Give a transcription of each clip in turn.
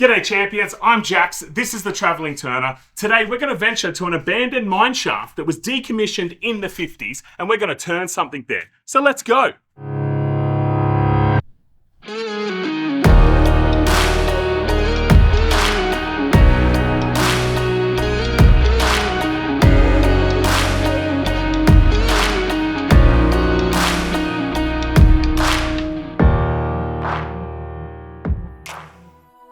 G'day champions, I'm Jax, this is the Travelling Turner. Today we're going to venture to an abandoned mine shaft that was decommissioned in the 50s and we're going to turn something there. So let's go!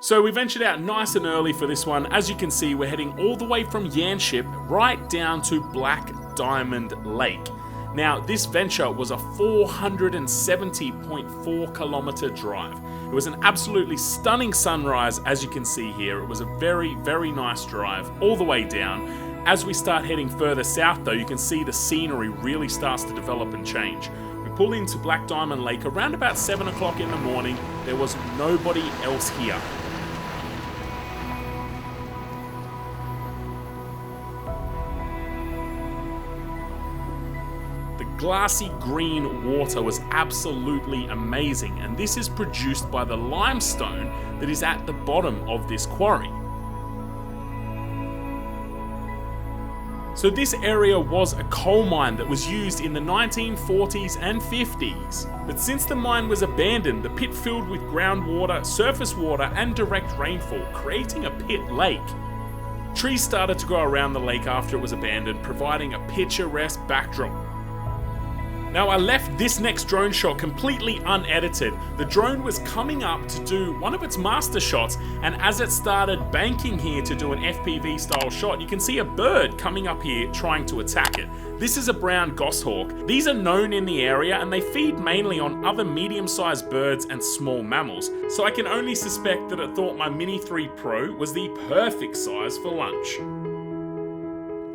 So we ventured out nice and early for this one. As you can see, we're heading all the way from Yanship right down to Black Diamond Lake. Now, this venture was a 470.4 kilometer drive. It was an absolutely stunning sunrise, as you can see here. It was a very, very nice drive all the way down. As we start heading further south though, you can see the scenery really starts to develop and change. We pull into Black Diamond Lake around about 7 o'clock in the morning. There was nobody else here. Glassy green water was absolutely amazing, and this is produced by the limestone that is at the bottom of this quarry. So this area was a coal mine that was used in the 1940s and 50s. But since the mine was abandoned, the pit filled with groundwater, surface water and direct rainfall, creating a pit lake. Trees started to grow around the lake after it was abandoned, providing a picturesque backdrop. Now, I left this next drone shot completely unedited. The drone was coming up to do one of its master shots, and as it started banking here to do an FPV style shot, you can see a bird coming up here trying to attack it. This is a brown goshawk. These are known in the area and they feed mainly on other medium-sized birds and small mammals, so I can only suspect that it thought my Mini 3 Pro was the perfect size for lunch.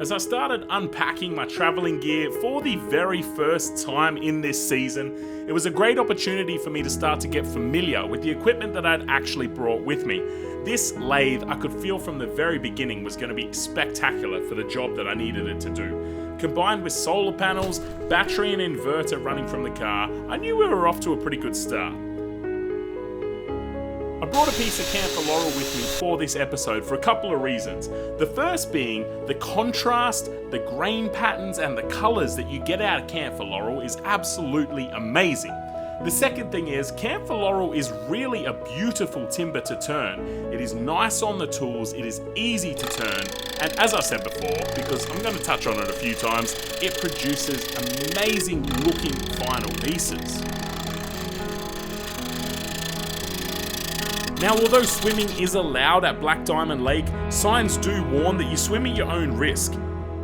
As I started unpacking my travelling gear for the very first time in this season, it was a great opportunity for me to start to get familiar with the equipment that I'd actually brought with me. This lathe, I could feel from the very beginning, was going to be spectacular for the job that I needed it to do. Combined with solar panels, battery and inverter running from the car, I knew we were off to a pretty good start. I brought a piece of camphor laurel with me for this episode for a couple of reasons. The first being the contrast, the grain patterns and the colours that you get out of camphor laurel is absolutely amazing. The second thing is, camphor laurel is really a beautiful timber to turn. It is nice on the tools, it is easy to turn, and as I said before, because I'm going to touch on it a few times, it produces amazing looking final pieces. Now, although swimming is allowed at Black Diamond Lake, signs do warn that you swim at your own risk.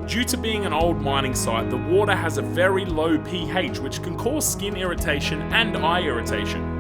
Due to being an old mining site, the water has a very low pH, which can cause skin irritation and eye irritation.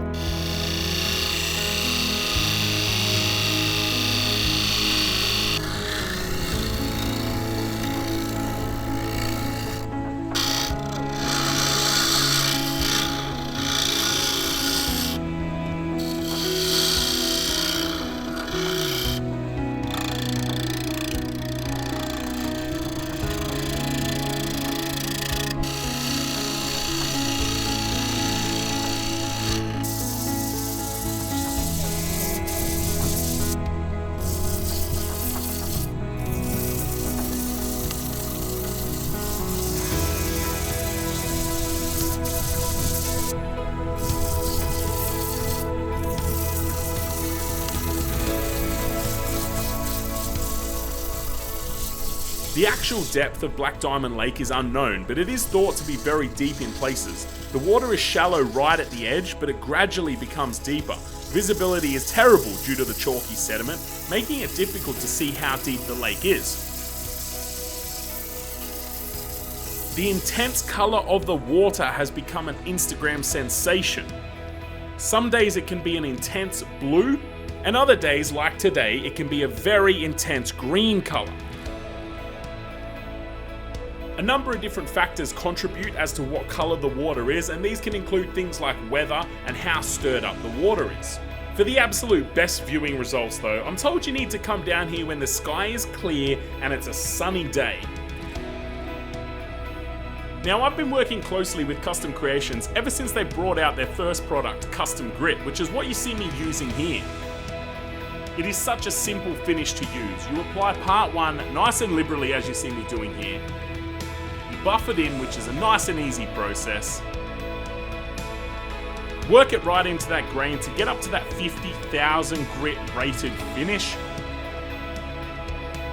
The actual depth of Black Diamond Lake is unknown, but it is thought to be very deep in places. The water is shallow right at the edge, but it gradually becomes deeper. Visibility is terrible due to the chalky sediment, making it difficult to see how deep the lake is. The intense colour of the water has become an Instagram sensation. Some days it can be an intense blue, and other days, like today, it can be a very intense green colour. A number of different factors contribute as to what colour the water is, and these can include things like weather and how stirred up the water is. For the absolute best viewing results though, I'm told you need to come down here when the sky is clear and it's a sunny day. Now, I've been working closely with Custom Creations ever since they brought out their first product, Custom Grit, which is what you see me using here. It is such a simple finish to use. You apply part 1 nice and liberally as you see me doing here. You buff it in, which is a nice and easy process. Work it right into that grain to get up to that 50,000 grit rated finish.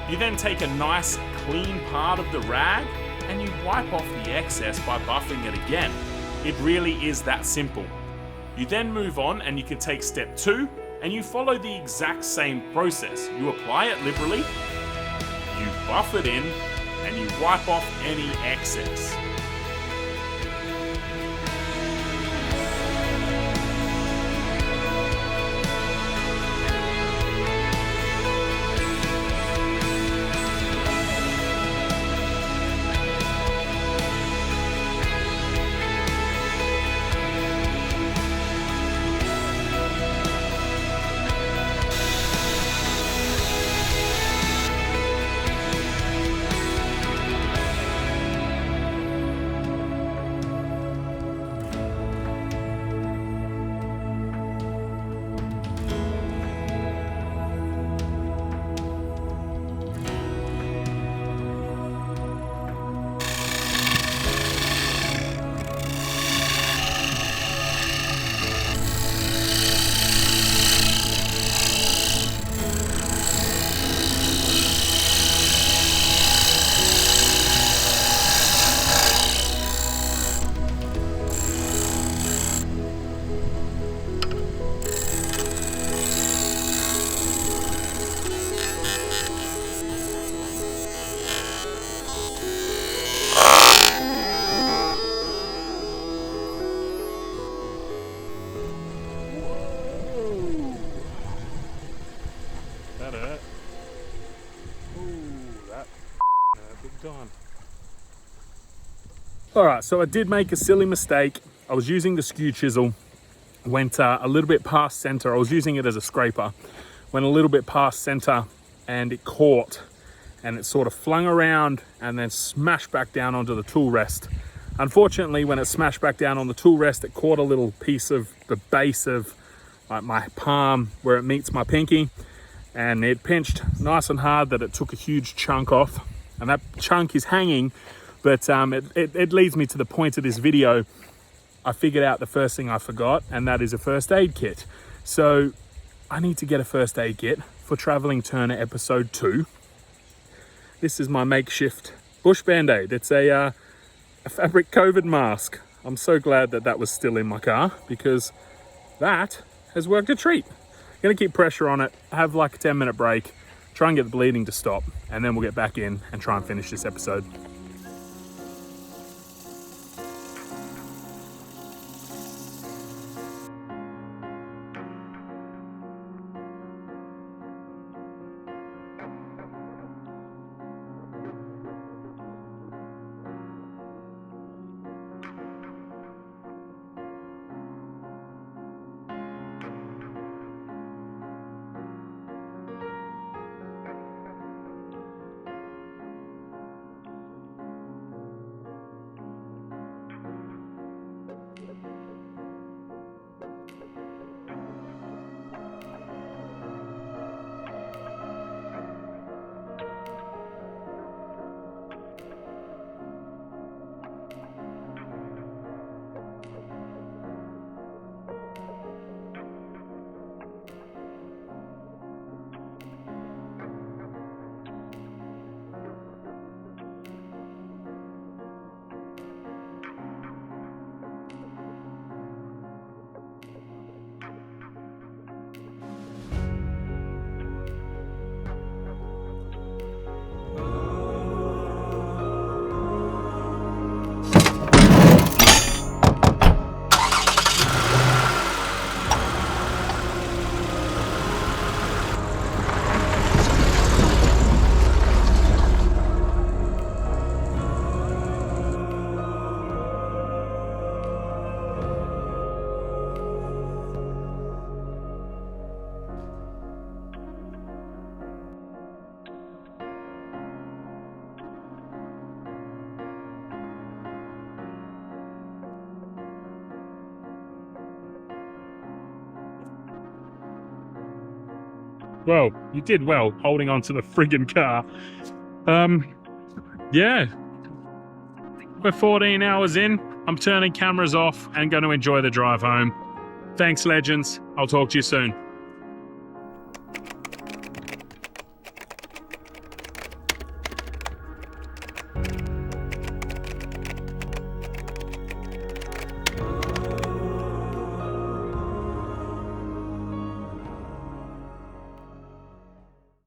You then take a nice clean part of the rag and you wipe off the excess by buffing it again. It really is that simple. You then move on and you can take step 2 and you follow the exact same process. You apply it liberally, you buff it in, and you wipe off any excess. Alright, so I did make a silly mistake. I was using the skew chisel, went a little bit past center. I was using it as a scraper, went a little bit past center and it caught and it sort of flung around and then smashed back down onto the tool rest. Unfortunately, when it smashed back down on the tool rest, it caught a little piece of the base of my palm where it meets my pinky, and it pinched nice and hard that it took a huge chunk off, and that chunk is hanging. But it leads me to the point of this video. I figured out the first thing I forgot, and that is a first aid kit. So I need to get a first aid kit for Traveling Turner episode 2. This is my makeshift bush band-aid. It's a fabric COVID mask. I'm so glad that that was still in my car, because that has worked a treat. I'm gonna keep pressure on it, have like a 10-minute break, try and get the bleeding to stop, and then we'll get back in and try and finish this episode. Well, you did well holding on to the friggin' car. Yeah. We're 14 hours in. I'm turning cameras off and going to enjoy the drive home. Thanks, legends. I'll talk to you soon.